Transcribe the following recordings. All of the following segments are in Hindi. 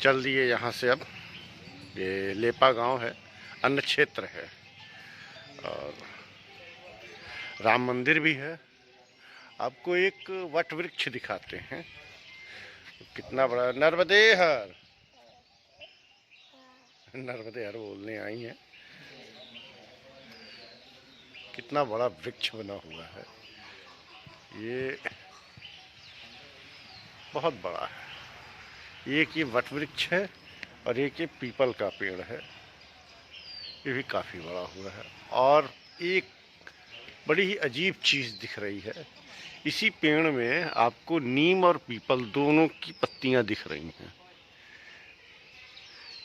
चल दिए यहाँ से। अब ये लेपा गांव है, अन्न क्षेत्र है और राम मंदिर भी है। आपको एक वट वृक्ष दिखाते हैं, कितना बड़ा नर्मदे हर नर्मदे हर बोलने आई है। कितना बड़ा वृक्ष बना हुआ है, ये बहुत बड़ा है। एक ये वट वृक्ष है और एक ये पीपल का पेड़ है, ये भी काफ़ी बड़ा हुआ है। और एक बड़ी ही अजीब चीज़ दिख रही है, इसी पेड़ में आपको नीम और पीपल दोनों की पत्तियां दिख रही हैं।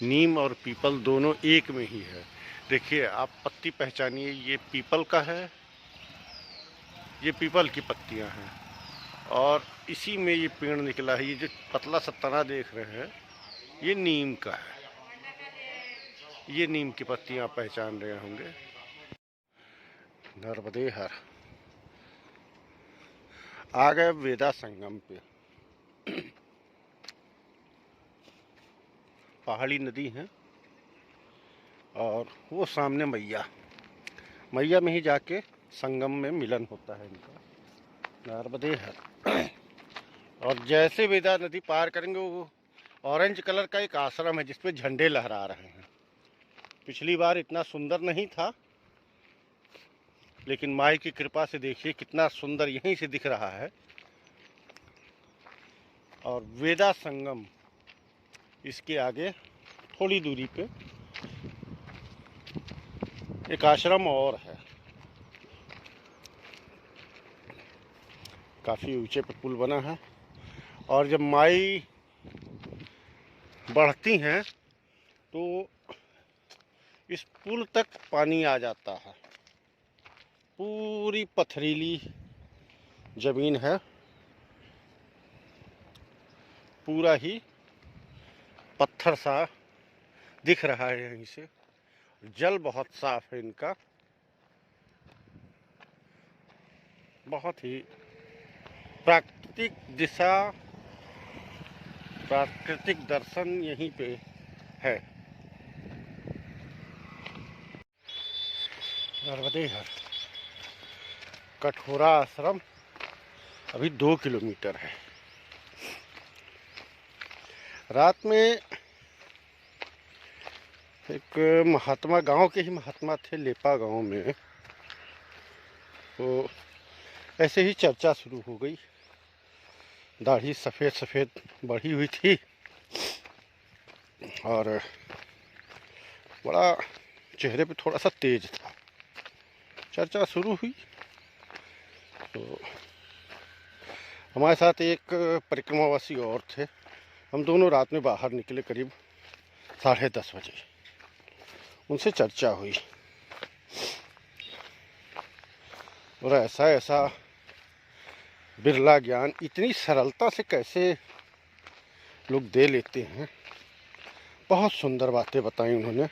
नीम और पीपल दोनों एक में ही है। देखिए, आप पत्ती पहचानिए, ये पीपल का है, ये पीपल की पत्तियां हैं और इसी में ये पेड़ निकला है। ये जो पतला सा तना देख रहे हैं, ये नीम का है। ये नीम की पत्तियां आप पहचान रहे होंगे। नर्मदे हर आ गए वेदा संगम पे। पहाड़ी नदी है और वो सामने मैया में ही जाके संगम में मिलन होता है इनका, नर्मदे हर। और जैसे वेदा नदी पार करेंगे, वो ऑरेंज कलर का एक आश्रम है जिसपे झंडे लहरा रहे हैं। पिछली बार इतना सुंदर नहीं था, लेकिन माई की कृपा से देखिए कितना सुंदर यहीं से दिख रहा है। और वेदा संगम इसके आगे थोड़ी दूरी पे एक आश्रम और है। काफ़ी ऊंचे पे पुल बना है और जब माई बढ़ती हैं तो इस पुल तक पानी आ जाता है। पूरी पथरीली जमीन है, पूरा ही पत्थर सा दिख रहा है यहीं से। जल बहुत साफ है इनका, बहुत ही प्राकृतिक दिशा, प्राकृतिक दर्शन यहीं पे है। नर्मदे हर कठोरा आश्रम अभी 2 किलोमीटर है। रात में एक महात्मा, गांव के ही महात्मा थे लेपा गांव में, तो ऐसे ही चर्चा शुरू हो गई। दाढ़ी सफ़ेद सफ़ेद बढ़ी हुई थी और बड़ा चेहरे पे थोड़ा सा तेज था। चर्चा शुरू हुई तो हमारे साथ एक परिक्रमावासी और थे। हम दोनों रात में बाहर निकले करीब 10:30 बजे। उनसे चर्चा हुई और ऐसा ऐसा बिरला ज्ञान इतनी सरलता से कैसे लोग दे लेते हैं। बहुत सुंदर बातें बताई उन्होंने।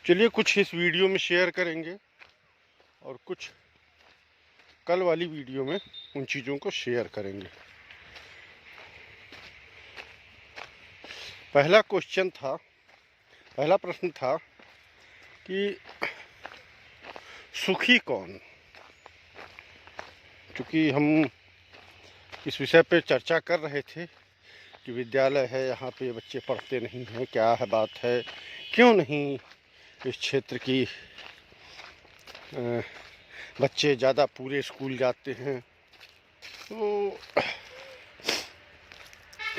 चलिए कुछ इस वीडियो में शेयर करेंगे और कुछ कल वाली वीडियो में उन चीज़ों को शेयर करेंगे। पहला प्रश्न था कि सुखी कौन। क्योंकि हम इस विषय पे चर्चा कर रहे थे कि विद्यालय है, यहाँ पे बच्चे पढ़ते नहीं हैं, क्या है बात है, क्यों नहीं इस क्षेत्र की बच्चे ज़्यादा पूरे स्कूल जाते हैं। तो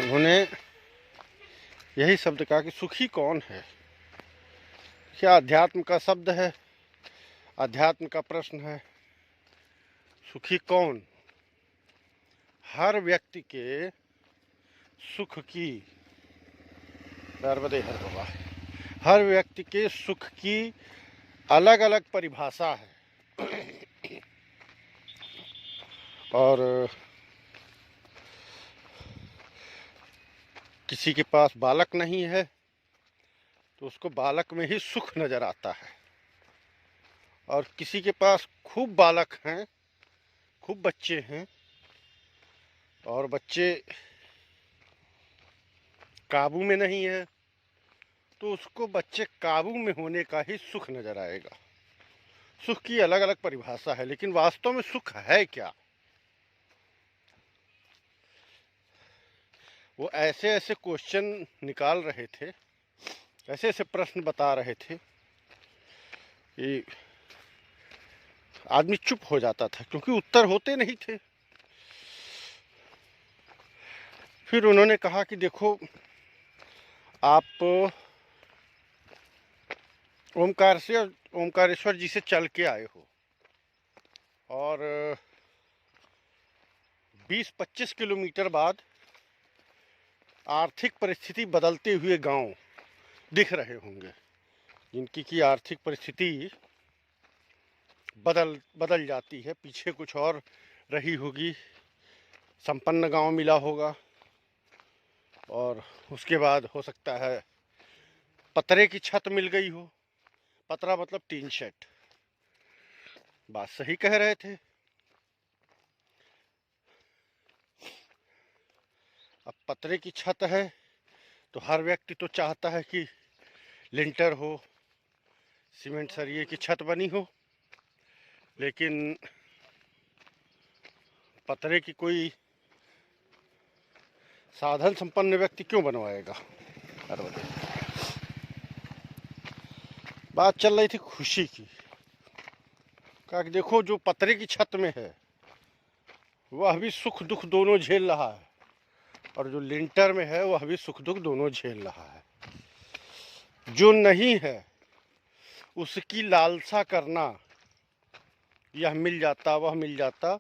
उन्होंने यही शब्द कहा कि सुखी कौन है। क्या अध्यात्म का शब्द है, अध्यात्म का प्रश्न है। सुखी कौन? हर व्यक्ति के सुख की, नर्मदे हर बाबा, हर व्यक्ति के सुख की अलग अलग परिभाषा है। और किसी के पास बालक नहीं है तो उसको बालक में ही सुख नज़र आता है, और किसी के पास खूब बालक हैं, खूब बच्चे हैं और बच्चे काबू में नहीं है तो उसको बच्चे काबू में होने का ही सुख नजर आएगा। सुख की अलग अलग परिभाषा है, लेकिन वास्तव में सुख है क्या? वो ऐसे ऐसे क्वेश्चन निकाल रहे थे, ऐसे ऐसे प्रश्न बता रहे थे कि आदमी चुप हो जाता था, क्योंकि उत्तर होते नहीं थे। फिर उन्होंने कहा कि देखो, आप ओमकारेश्वर जी से चल के आए हो और 20-25 किलोमीटर बाद आर्थिक परिस्थिति बदलते हुए गांव दिख रहे होंगे, जिनकी की आर्थिक परिस्थिति बदल जाती है। पीछे कुछ और रही होगी, संपन्न गांव मिला होगा, और उसके बाद हो सकता है पतरे की छत मिल गई हो। पतरा मतलब टीन शेड। बात सही कह रहे थे। अब पतरे की छत है तो हर व्यक्ति तो चाहता है कि लिंटर हो, सीमेंट सरिये की छत बनी हो, लेकिन पतरे की कोई साधन संपन्न व्यक्ति क्यों बनवाएगा? बात चल रही थी खुशी की। कहा कि देखो, जो पतरे की छत में है वह भी सुख दुख दोनों झेल रहा है, और जो लिंटर में है वह भी सुख दुख दोनों झेल रहा है। जो नहीं है उसकी लालसा करना, यह मिल जाता वह मिल जाता,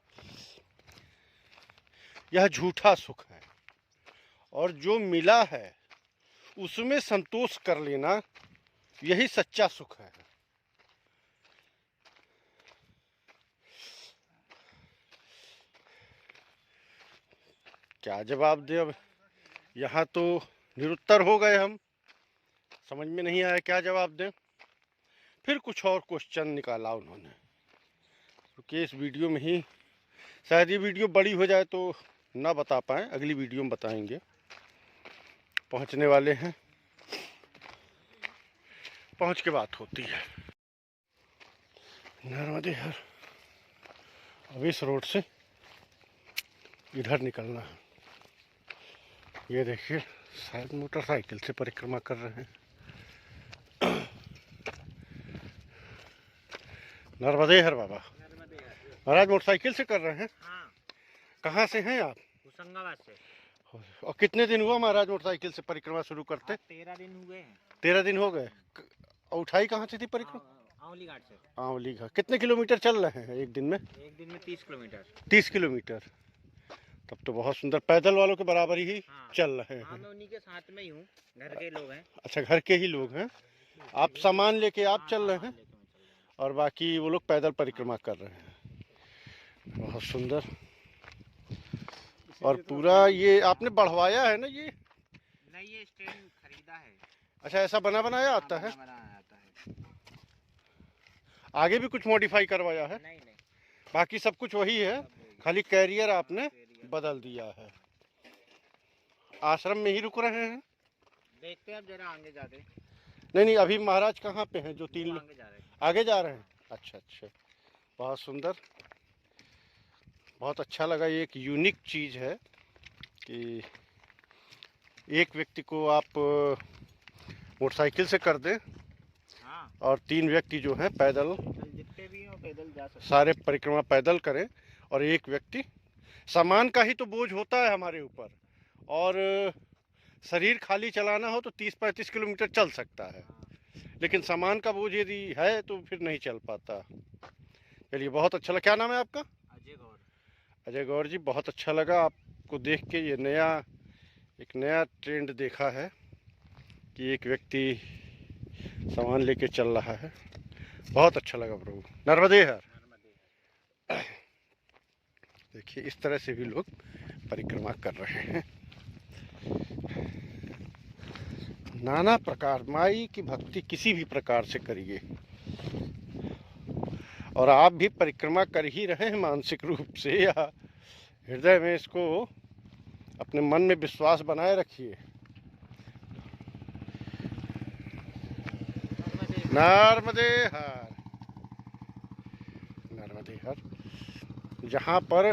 यह झूठा सुख है। और जो मिला है उसमें संतोष कर लेना, यही सच्चा सुख है। क्या जवाब दे? अब यहाँ तो निरुत्तर हो गए हम, समझ में नहीं आया क्या जवाब दें। फिर कुछ और क्वेश्चन निकाला उन्होंने, क्योंकि इस वीडियो में ही शायद ये वीडियो बड़ी हो जाए तो ना बता पाएँ, अगली वीडियो में बताएंगे। पहुँचने वाले हैं, पहुँच के बात होती है। नर्मदे हर, अब इस रोड से इधर निकलना है। ये देखिए, शायद मोटरसाइकिल से परिक्रमा कर रहे हैं। नर्मदे हर बाबा महाराज, मोटरसाइकिल से कर रहे हैं? हाँ। कहाँ कहाँ से हैं आप? होशंगाबाद से। और कितने दिन हुआ महाराज मोटरसाइकिल से परिक्रमा शुरू करते? 13 दिन हुए हैं। 13 दिन हो गए। और उठाई कहाँ से थी परिक्रमा? आंवली घाट से। आंवली घाट। कितने किलोमीटर चल रहे हैं एक दिन में? एक दिन में 30 किलोमीटर। 30 किलोमीटर, तब तो बहुत सुंदर। पैदल वालों के बराबर ही हाँ। चल रहे हैं। हाँ, मैं उन्हीं के साथ में ही हूँ, घर के लोग हैं। अच्छा, घर के ही लोग हैं। आप सामान लेके आप चल रहे हैं, और बाकी वो लोग पैदल परिक्रमा कर रहे हैं। बहुत सुंदर। और पूरा ये आपने बढ़वाया है ना? ये नहीं, ये स्टैंड खरीदा है। अच्छा, ऐसा बना बनाया आता है? बनाया आता है। आगे भी कुछ मॉडिफाई करवाया है? नहीं नहीं, बाकी सब कुछ वही है, खाली कैरियर आपने बदल दिया है। आश्रम में ही रुक रहे हैं? देखते हैं अब जरा आगे जाते। नहीं, अभी महाराज कहाँ पे हैं? जो 3 लोग आगे जा रहे हैं। आगे जा रहे हैं। अच्छा, बहुत सुंदर, बहुत अच्छा लगा। ये एक यूनिक चीज़ है कि एक व्यक्ति को आप मोटरसाइकिल से कर दें, हाँ। और 3 व्यक्ति जो हैं पैदल, जितने भी हैं पैदल जा सकते हैं। सारे परिक्रमा पैदल करें, और एक व्यक्ति, सामान का ही तो बोझ होता है हमारे ऊपर, और शरीर खाली चलाना हो तो 30-35 किलोमीटर चल सकता है, लेकिन सामान का बोझ यदि है तो फिर नहीं चल पाता। चलिए, बहुत अच्छा लगा। क्या नाम है आपका? अजय गौर। अजय गौर जी, बहुत अच्छा लगा आपको देख के। ये एक नया ट्रेंड देखा है कि एक व्यक्ति सामान लेके चल रहा है। बहुत अच्छा लगा प्रभु। नर्मदे हर। देखिए, इस तरह से भी लोग परिक्रमा कर रहे हैं। नाना प्रकार, माई की भक्ति किसी भी प्रकार से करिए। और आप भी परिक्रमा कर ही रहे हैं मानसिक रूप से, या हृदय में इसको, अपने मन में विश्वास बनाए रखिए नर्मदे हर, नर्मदे हर। जहाँ पर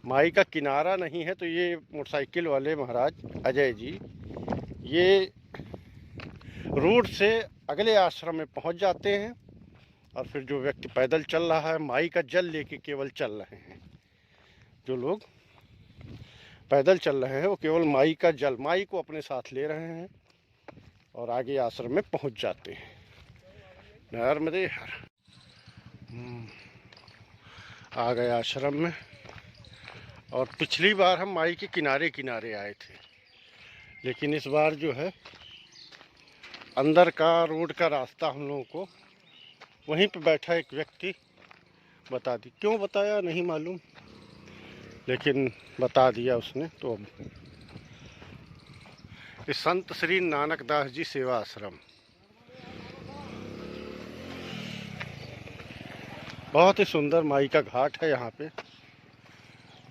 माई का किनारा नहीं है तो ये मोटरसाइकिल वाले महाराज अजय जी ये रोड से अगले आश्रम में पहुंच जाते हैं और फिर जो व्यक्ति पैदल चल रहा है माई का जल लेके केवल चल रहे हैं, जो लोग पैदल चल रहे हैं वो केवल माई का जल, माई को अपने साथ ले रहे हैं और आगे आश्रम में पहुंच जाते हैं। नर्मदे हर। आ गए आश्रम में और पिछली बार हम माई के किनारे किनारे आए थे, लेकिन इस बार जो है अंदर का रोड का रास्ता हम लोगों को वहीं पे बैठा एक व्यक्ति बता दी, क्यों बताया नहीं मालूम, लेकिन बता दिया उसने। तो अब इस संत श्री नानक दास जी सेवा आश्रम बहुत ही सुंदर माई का घाट है, यहाँ पे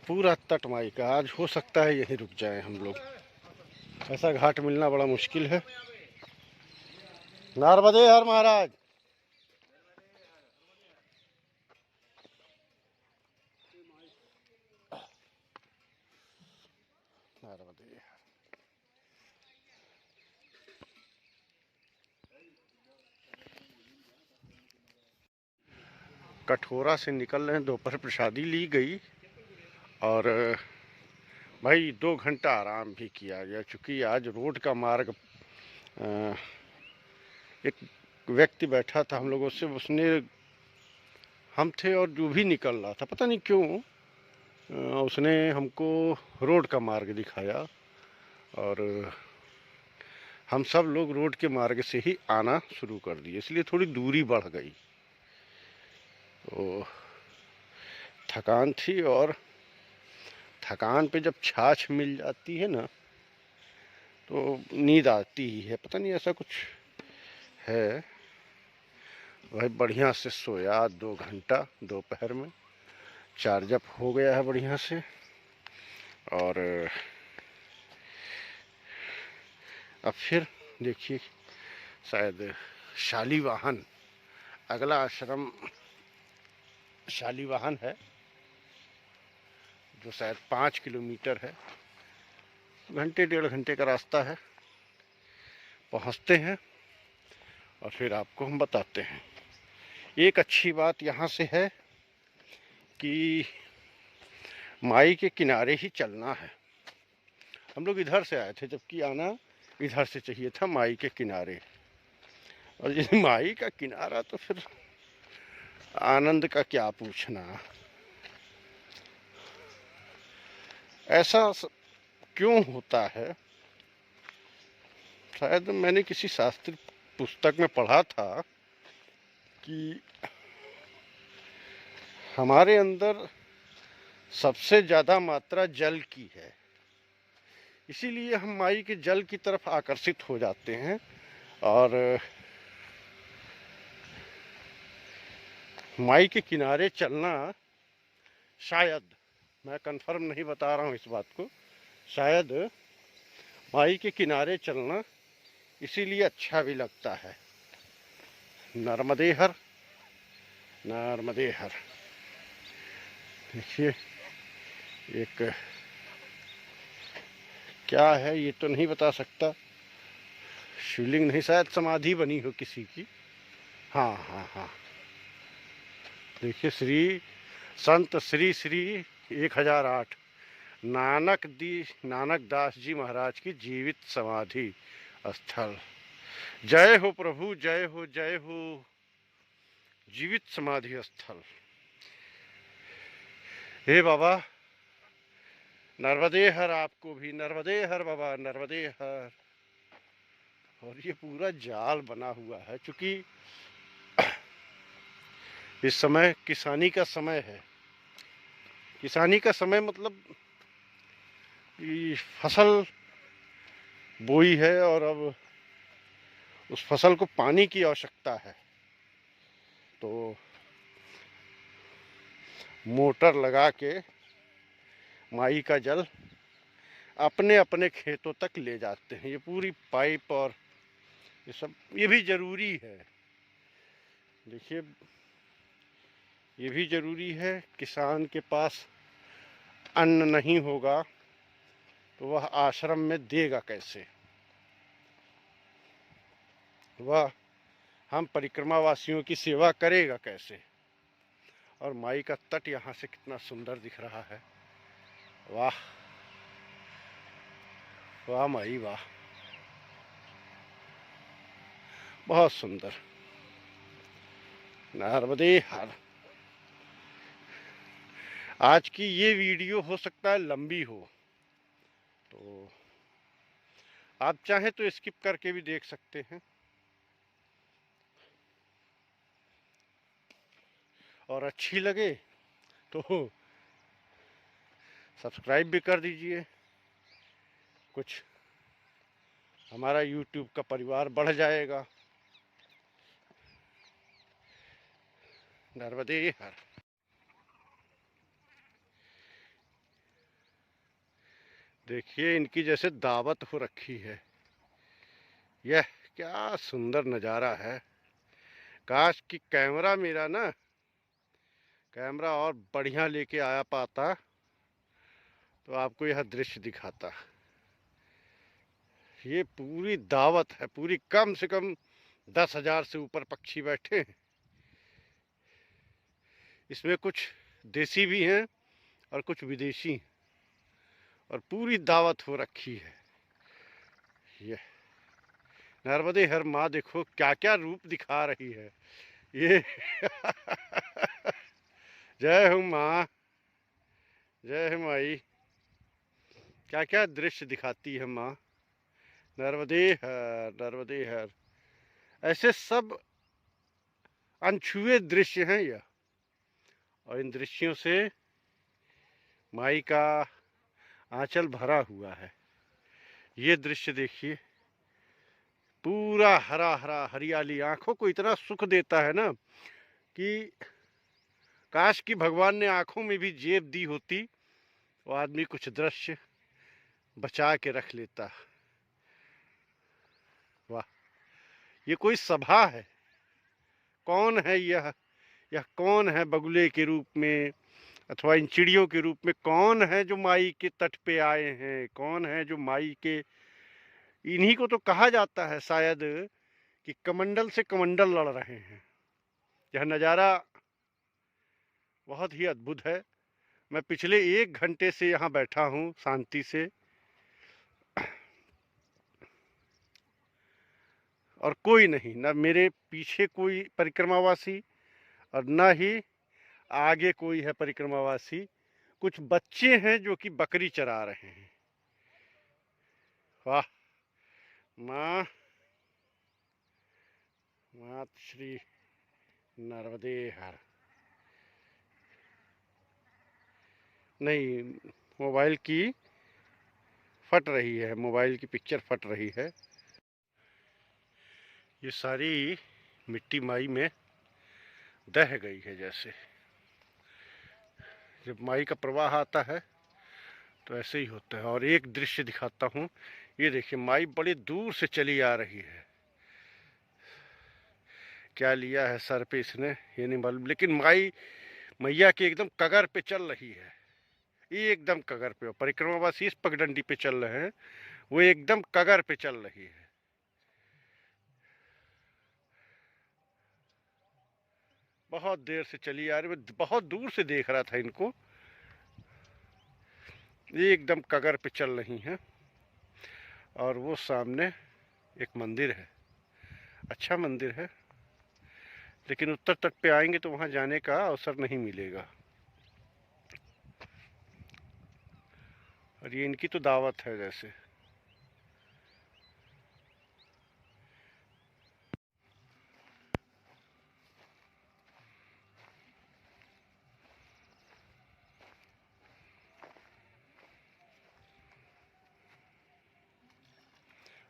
पूरा तट माई का। आज हो सकता है यहीं रुक जाएं हम लोग, ऐसा घाट मिलना बड़ा मुश्किल है। नर्मदे हर महाराज। नर्मदे हर। कठोरा से निकल रहे हैं, दोपहर प्रसादी ली गई और भाई 2 घंटा आराम भी किया गया, चूँकि आज रोड का मार्ग एक व्यक्ति बैठा था हम लोगों से, उसने हम थे और जो भी निकल रहा था पता नहीं क्यों उसने हमको रोड का मार्ग दिखाया और हम सब लोग रोड के मार्ग से ही आना शुरू कर दिए, इसलिए थोड़ी दूरी बढ़ गई। तो थकान थी और थकान पे जब छाछ मिल जाती है ना तो नींद आती ही है, पता नहीं ऐसा कुछ है। भाई बढ़िया से सोया 2 घंटा दोपहर में, चार्ज अप हो गया है बढ़िया से और अब फिर देखिए शायद शालीवाहन, अगला आश्रम शालीवाहन है जो शायद 5 किलोमीटर है, घंटे 1.5 घंटे का रास्ता है। पहुंचते हैं और फिर आपको हम बताते हैं। एक अच्छी बात यहाँ से है कि माई के किनारे ही चलना है। हम लोग इधर से आए थे, जबकि आना इधर से चाहिए था माई के किनारे, और ये माई का किनारा तो फिर आनंद का क्या पूछना। ऐसा क्यों होता है, शायद मैंने किसी शास्त्रीय पुस्तक में पढ़ा था कि हमारे अंदर सबसे ज़्यादा मात्रा जल की है, इसीलिए हम माई के जल की तरफ आकर्षित हो जाते हैं। और माई के किनारे चलना, शायद, मैं कंफर्म नहीं बता रहा हूँ इस बात को, शायद माई के किनारे चलना इसीलिए अच्छा भी लगता है। नर्मदे हर, नर्मदे हर। देखिए एक क्या है ये तो नहीं बता सकता, शिवलिंग नहीं, शायद समाधि बनी हो किसी की। हाँ हाँ हाँ, देखिए श्री संत श्री श्री 1008 नानक दास जी महाराज की जीवित समाधि स्थल। जय हो प्रभु, जय हो, जय हो। जीवित समाधि स्थल। हे बाबा नर्मदे हर, आपको भी नर्मदे हर बाबा, नर्मदे हर। और ये पूरा जाल बना हुआ है, क्योंकि इस समय किसानी का समय है। किसानी का समय मतलब ये फसल बोई है और अब उस फसल को पानी की आवश्यकता है, तो मोटर लगा के माई का जल अपने अपने खेतों तक ले जाते हैं। ये पूरी पाइप और ये सब, ये भी ज़रूरी है। देखिए, ये भी जरूरी है, किसान के पास अन्न नहीं होगा तो वह आश्रम में देगा कैसे, वह हम परिक्रमा वासियों की सेवा करेगा कैसे। और माई का तट यहाँ से कितना सुंदर दिख रहा है। वाह वाह माई वाह, बहुत सुंदर। नर्मदे हर। आज की ये वीडियो हो सकता है लंबी हो, तो आप चाहें तो स्किप करके भी देख सकते हैं, और अच्छी लगे तो सब्सक्राइब भी कर दीजिए। कुछ हमारा YouTube का परिवार बढ़ जाएगा। नर्मदे हर। देखिए, इनकी जैसे दावत हो रखी है। यह क्या सुंदर नज़ारा है। काश कि कैमरा मेरा ना, कैमरा और बढ़िया लेके आया पाता तो आपको यह दृश्य दिखाता। ये पूरी दावत है, पूरी, कम से कम 10,000 से ऊपर पक्षी बैठे हैं। इसमें कुछ देसी भी हैं और कुछ विदेशी, और पूरी दावत हो रखी है। ये नर्मदे हर माँ देखो क्या क्या रूप दिखा रही है ये जय हो माँ, जय हो माई। क्या क्या दृश्य दिखाती है माँ। नर्मदे हर, नर्मदे हर। ऐसे सब अनछुए दृश्य हैं यह, और इन दृश्यों से माई का आंचल भरा हुआ है। ये दृश्य देखिए, पूरा हरा हरा, हरियाली आंखों को इतना सुख देता है ना कि काश कि भगवान ने आंखों में भी जेब दी होती तो आदमी कुछ दृश्य बचा के रख लेता। वाह, ये कोई सभा है। कौन है यह कौन है बगुले के रूप में अथवा इन चिड़ियों के रूप में? कौन है जो माई के तट पे आए हैं? कौन है जो माई के, इन्हीं को तो कहा जाता है शायद कि कमंडल से कमंडल लड़ रहे हैं। यह नज़ारा बहुत ही अद्भुत है। मैं पिछले 1 घंटे से यहाँ बैठा हूँ शांति से, और कोई नहीं, न मेरे पीछे कोई परिक्रमावासी और न ही आगे कोई है परिक्रमावासी। कुछ बच्चे हैं जो कि बकरी चरा रहे हैं। वाह माँ, मात श्री नर्मदे हर। नहीं, मोबाइल की फट रही है, मोबाइल की पिक्चर फट रही है। ये सारी मिट्टी माई में दह गई है। जैसे जब माई का प्रवाह आता है तो ऐसे ही होता है। और एक दृश्य दिखाता हूँ, ये देखिए, माई बड़ी दूर से चली आ रही है। क्या लिया है सर पे इसने ये नहीं मालूम, लेकिन माई मैया के एकदम कगर पे चल रही है। ये एकदम कगर पे, परिक्रमावासी इस पगडंडी पे चल रहे हैं, वो एकदम कगर पे चल रही है। बहुत देर से चली आ रही, मैं बहुत दूर से देख रहा था इनको। ये एकदम कगर पे चल रही हैं। और वो सामने एक मंदिर है, अच्छा मंदिर है, लेकिन उत्तर तट पे आएंगे तो वहां जाने का अवसर नहीं मिलेगा। और ये इनकी तो दावत है जैसे।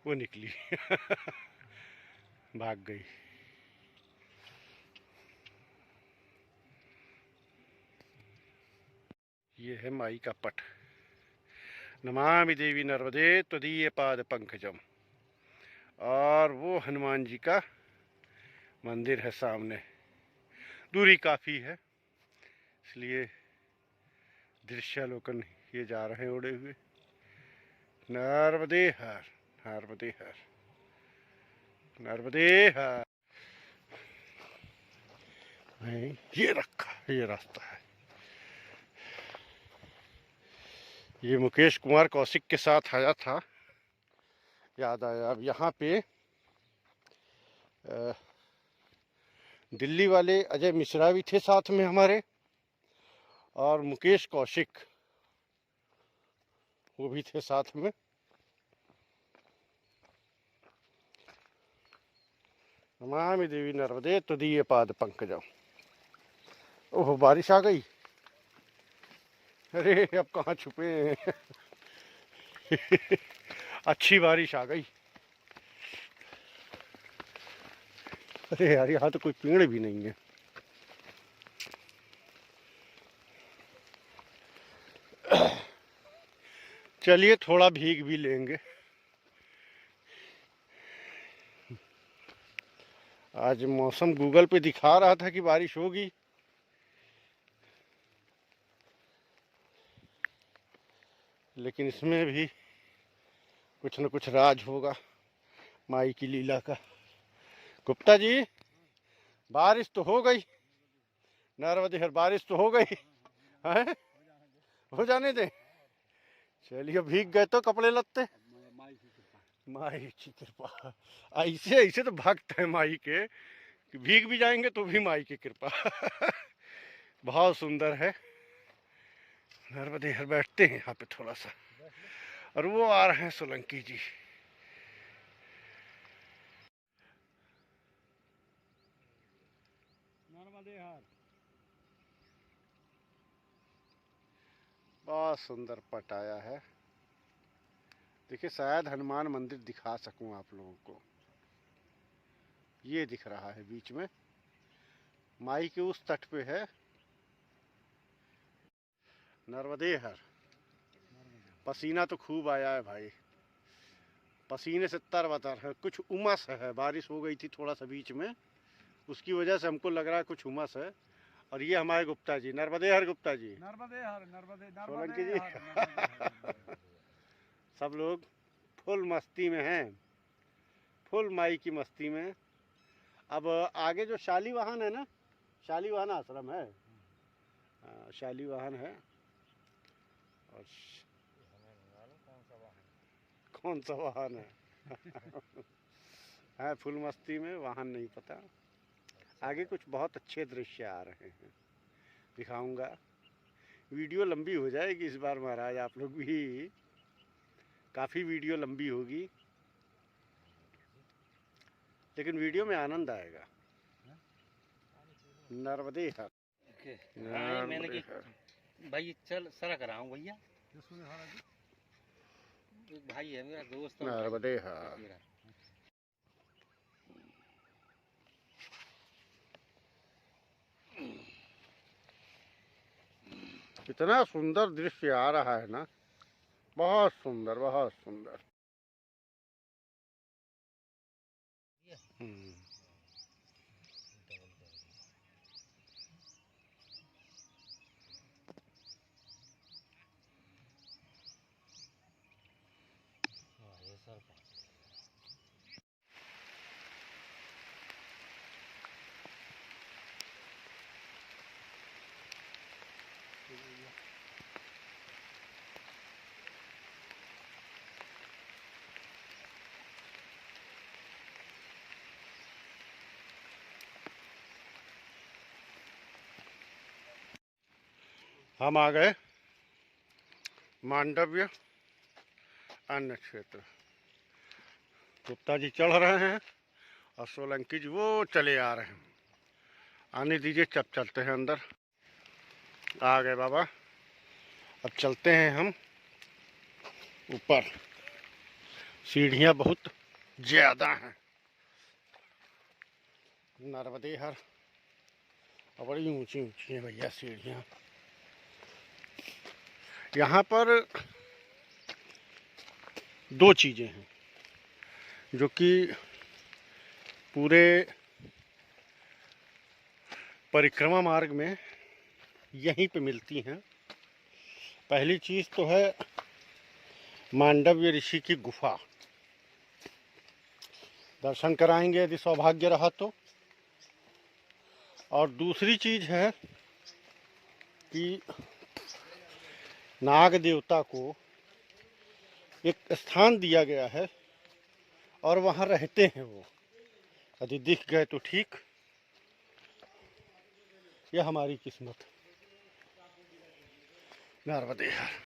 वो निकली भाग गई। ये है माई का पट। नमामि देवी नर्मदे त्वदीय पाद पंकजम। और वो हनुमान जी का मंदिर है सामने। दूरी काफ़ी है, इसलिए दृश्यावलोकन ये जा रहे हैं उड़े हुए। नर्मदे हर, नर्मदे हर, नर्मदे हर। ये रखा, ये रास्ता है। ये मुकेश कुमार कौशिक के साथ आया था, याद आया। अब यहाँ पे दिल्ली वाले अजय मिश्रा भी थे साथ में हमारे, और मुकेश कौशिक वो भी थे साथ में। नमामि देवी नर्मदे त्वदीय पाद पंकजम। ओह, बारिश आ गई। अरे अब कहाँ छुपे हैं। अच्छी बारिश आ गई। अरे यार, यहाँ तो कोई पेड़ भी नहीं है। चलिए थोड़ा भीग भी लेंगे। आज मौसम गूगल पे दिखा रहा था कि बारिश होगी, लेकिन इसमें भी कुछ न कुछ राज होगा माई की लीला का। गुप्ता जी, बारिश तो हो गई, नर्मदे हर बारिश तो हो गई है। हो जाने दे। चलिए, भीग गए तो कपड़े लत्ते, माई की कृपा। ऐसे ऐसे तो भक्त है माई के कि भीग भी जाएंगे तो भी माई की कृपा। बहुत सुंदर है नर्मदे हर। बैठते हैं यहाँ पे थोड़ा सा, और वो आ रहे हैं सोलंकी जी। नर्मदे हर। बहुत सुंदर पट आया है। देखिए, शायद हनुमान मंदिर दिखा सकूं आप लोगों को। ये दिख रहा है बीच में, माई के उस तट पे है नर्मदे हर। पसीना तो खूब आया है भाई, पसीने से तरबतर है। कुछ उमस है, बारिश हो गई थी थोड़ा सा बीच में, उसकी वजह से हमको लग रहा है कुछ उमस है। और ये हमारे गुप्ता जी, नर्मदे हर गुप्ता जी, नर्मदे हर, नर्मदे सोलंकी जी। सब लोग फुल मस्ती में हैं, फुल माई की मस्ती में। अब आगे जो शालीवाहन है ना, शालीवाहन आश्रम है, शालीवाहन है। और कौन सा वाहन है। है फुल मस्ती में, वाहन नहीं पता। आगे कुछ बहुत अच्छे दृश्य आ रहे हैं, दिखाऊंगा। वीडियो लंबी हो जाएगी इस बार महाराज, आप लोग भी काफ़ी वीडियो लंबी होगी, लेकिन वीडियो में आनंद आएगा। नर्मदे हर, मैंने भाई चल सरक रहा हूँ भैया। एक भाई है मेरा दोस्त, नर्मदे हर। कितना सुंदर दृश्य आ रहा है ना, बहुत सुंदर, बहुत सुंदर। हम आ गए मांडव्य अन्य क्षेत्र। गुप्ता जी चढ़ रहे हैं और सोलंकी जी वो चले आ रहे हैं। आने दीजिए, चब चलते हैं अंदर। आ गए बाबा। अब चलते हैं हम ऊपर। सीढ़ियाँ बहुत ज़्यादा हैं। नर्मदे हर, और बड़ी ऊंची ऊंची हैं भैया सीढ़ियाँ। यहाँ पर दो चीज़ें हैं जो कि पूरे परिक्रमा मार्ग में यहीं पे मिलती हैं। पहली चीज़ तो है मांडव्य ऋषि की गुफा, दर्शन कराएंगे यदि सौभाग्य रहा तो। और दूसरी चीज़ है कि नाग देवता को एक स्थान दिया गया है और वहाँ रहते हैं वो, यदि दिख गए तो ठीक, यह हमारी किस्मत। नर्मदे।